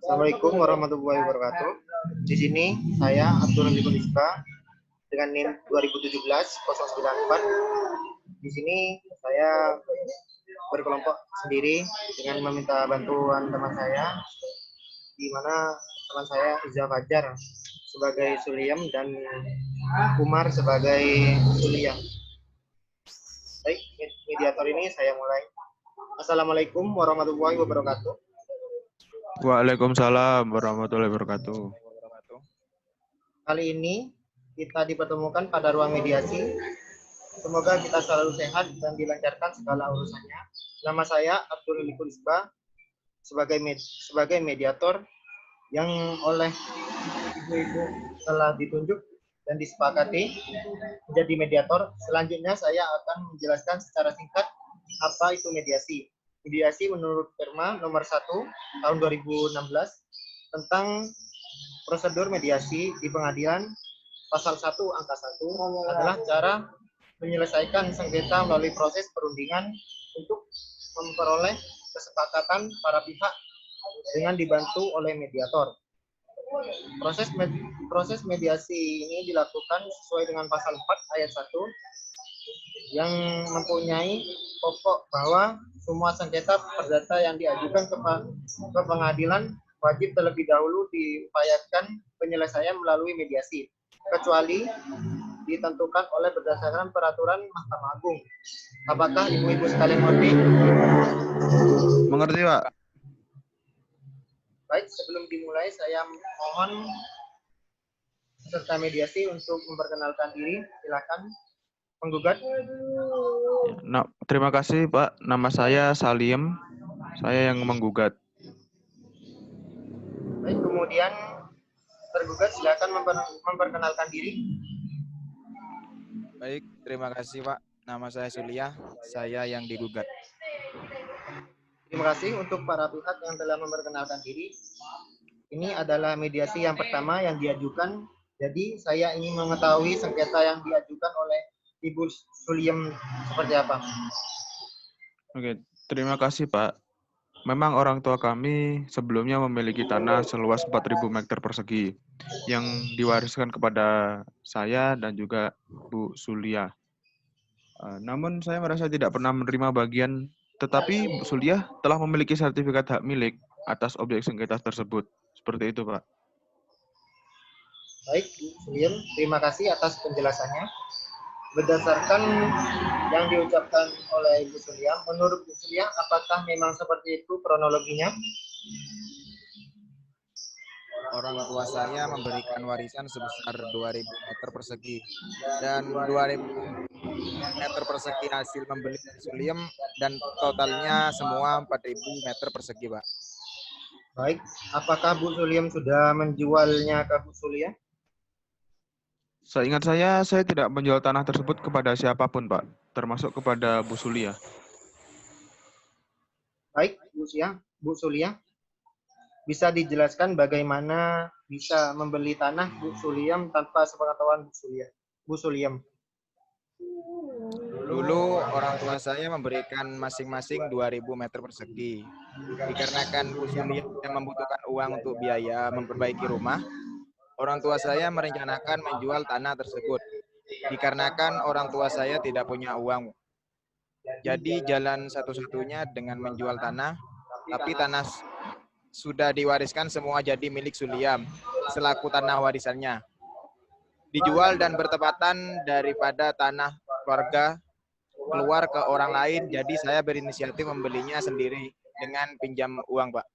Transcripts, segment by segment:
Assalamualaikum warahmatullahi wabarakatuh. Di sini saya Abdul Nisba dengan NIM 2017-094. Di sini saya berkelompok sendiri dengan meminta bantuan teman saya, di mana teman saya Iza Fajar sebagai Suliyam dan Umar sebagai Suliyam. Baik, mediator ini saya mulai. Assalamualaikum warahmatullahi wabarakatuh. Waalaikumsalam warahmatullahi wabarakatuh. Kali ini kita dipertemukan pada ruang mediasi. Semoga kita selalu sehat dan dilancarkan segala urusannya. Nama saya Abdul Nisba sebagai mediator yang oleh ibu-ibu telah ditunjuk dan disepakati menjadi mediator. Selanjutnya saya akan menjelaskan secara singkat apa itu mediasi. Mediasi menurut Perma nomor 1 tahun 2016 tentang prosedur mediasi di pengadilan, pasal 1 angka 1 adalah cara menyelesaikan sengketa melalui proses perundingan untuk memperoleh kesepakatan para pihak dengan dibantu oleh mediator. Proses mediasi ini dilakukan sesuai dengan pasal 4 ayat 1 yang mempunyai pokok bahwa semua sengketa perdata yang diajukan ke pengadilan wajib terlebih dahulu diupayakan penyelesaian melalui mediasi, kecuali ditentukan oleh berdasarkan peraturan Mahkamah Agung. Apakah ibu-ibu sekalian mengerti? Mengerti, Pak? Baik, sebelum dimulai saya mohon peserta mediasi untuk memperkenalkan diri. Silakan penggugat. Nah, terima kasih, Pak. Nama saya Salim. Saya yang menggugat. Baik, kemudian tergugat silakan memperkenalkan diri. Baik, terima kasih Pak. Nama saya Sulia, saya yang digugat. Terima kasih untuk para pihak yang telah memperkenalkan diri. Ini adalah mediasi yang pertama yang diajukan. Jadi saya ingin mengetahui sengketa yang diajukan oleh Ibu Suliyam seperti apa. Oke, terima kasih, Pak. Memang orang tua kami sebelumnya memiliki tanah seluas 4.000 meter persegi yang diwariskan kepada saya dan juga Bu Sulia. Namun saya merasa tidak pernah menerima bagian, tetapi Bu Sulia telah memiliki sertifikat hak milik atas objek sengketa tersebut. Seperti itu, Pak. Baik, Bu Suliyam, terima kasih atas penjelasannya. Berdasarkan yang diucapkan oleh Ibu Sulia, menurut Bu Sulia, apakah memang seperti itu kronologinya? Orang tua saya memberikan warisan sebesar 2.000 meter persegi dan 2.000 meter persegi hasil membeli Suliyam dan totalnya semua 4.000 meter persegi, Pak. Baik, apakah Bu Suliyam sudah menjualnya ke Bu Sulia? Seingat saya tidak menjual tanah tersebut kepada siapapun, Pak, termasuk kepada Bu Sulia. Baik, Bu Sulia, bisa dijelaskan bagaimana bisa membeli tanah Bu Suliyam tanpa sepengetahuan Bu Suliyam? Dulu orang tua saya memberikan masing-masing 2.000 meter persegi. Dikarenakan Bu Suliyam membutuhkan uang untuk biaya memperbaiki rumah, orang tua saya merencanakan menjual tanah tersebut. Dikarenakan orang tua saya tidak punya uang. Jadi jalan satu-satunya dengan menjual tanah, tapi tanah sudah diwariskan semua jadi milik Suliyam selaku tanah warisannya. Dijual dan bertepatan daripada tanah keluarga keluar ke orang lain, jadi saya berinisiatif membelinya sendiri dengan pinjam uang, Pak.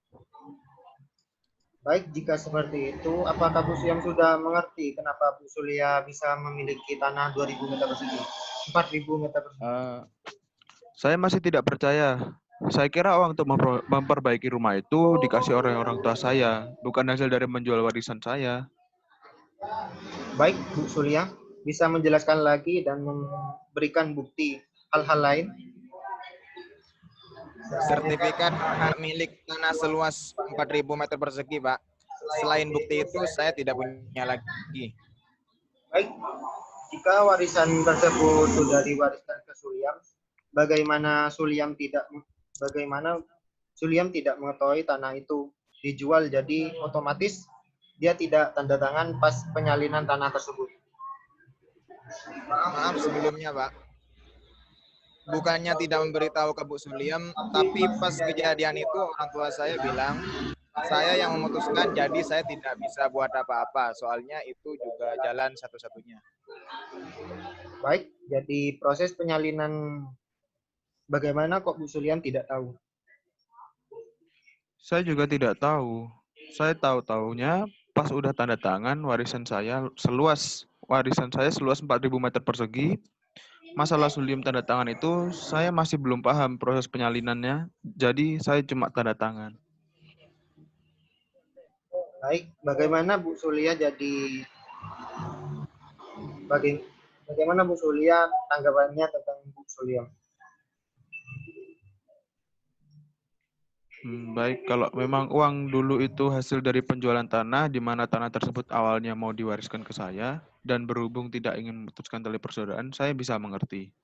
Baik, jika seperti itu, apakah Bu Suliyam sudah mengerti kenapa Bu Sulia bisa memiliki tanah 2.000 meter persegi, 4.000 meter persegi? Saya masih tidak percaya. Saya kira uang untuk memperbaiki rumah itu dikasih orang tua saya, bukan hasil dari menjual warisan saya. Baik, Bu Sulia, bisa menjelaskan lagi dan memberikan bukti hal-hal lain? Sertifikat hak milik tanah seluas 4.000 meter persegi, Pak. Selain bukti itu, saya tidak punya lagi. Baik, jika warisan tersebut sudah diwariskan ke Suliyam, bagaimana Suliyam tidak mengetahui tanah itu dijual, jadi otomatis dia tidak tanda tangan pas penyalinan tanah tersebut. Maaf sebelumnya, Pak. Bukannya tidak memberitahu ke Bu Suliem, tapi pas kejadian itu orang tua saya bilang, saya yang memutuskan, jadi saya tidak bisa buat apa-apa. Soalnya itu juga jalan satu-satunya. Baik, jadi proses penyalinan bagaimana kok Bu Suliam tidak tahu? Saya juga tidak tahu. Saya tahu-taunya pas udah tanda tangan warisan saya seluas 4.000 meter persegi. Masalah Sulim tanda tangan itu saya masih belum paham proses penyalinannya. Jadi saya cuma tanda tangan. Baik, bagaimana Bu Sulia bagaimana Bu Sulia tanggapannya tentang Bu Suliam? Baik, kalau memang uang dulu itu hasil dari penjualan tanah, di mana tanah tersebut awalnya mau diwariskan ke saya, dan berhubung tidak ingin memutuskan tali persaudaraan, saya bisa mengerti.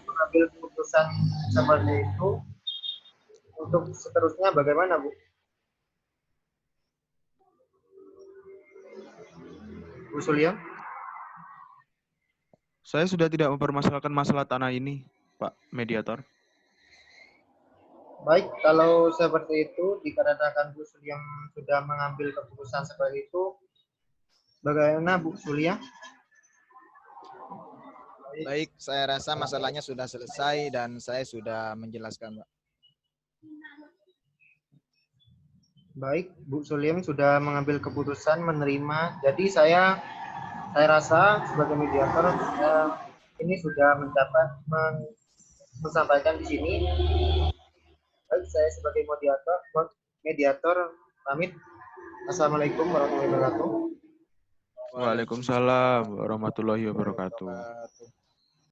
Mengambil keputusan seperti itu, untuk seterusnya bagaimana Bu? Bu Suliam? Saya sudah tidak mempermasalahkan masalah tanah ini, Pak Mediator. Baik, kalau seperti itu dikarenakan Bu Suliam sudah mengambil keputusan seperti itu, bagaimana Bu Sulia? Baik, saya rasa masalahnya sudah selesai dan saya sudah menjelaskan, Pak. Baik, Bu Suliam sudah mengambil keputusan menerima. Jadi saya rasa sebagai mediator ini sudah menyampaikan di sini. Baik, saya sebagai mediator pamit. Assalamualaikum warahmatullahi wabarakatuh. Waalaikumsalam warahmatullahi wabarakatuh.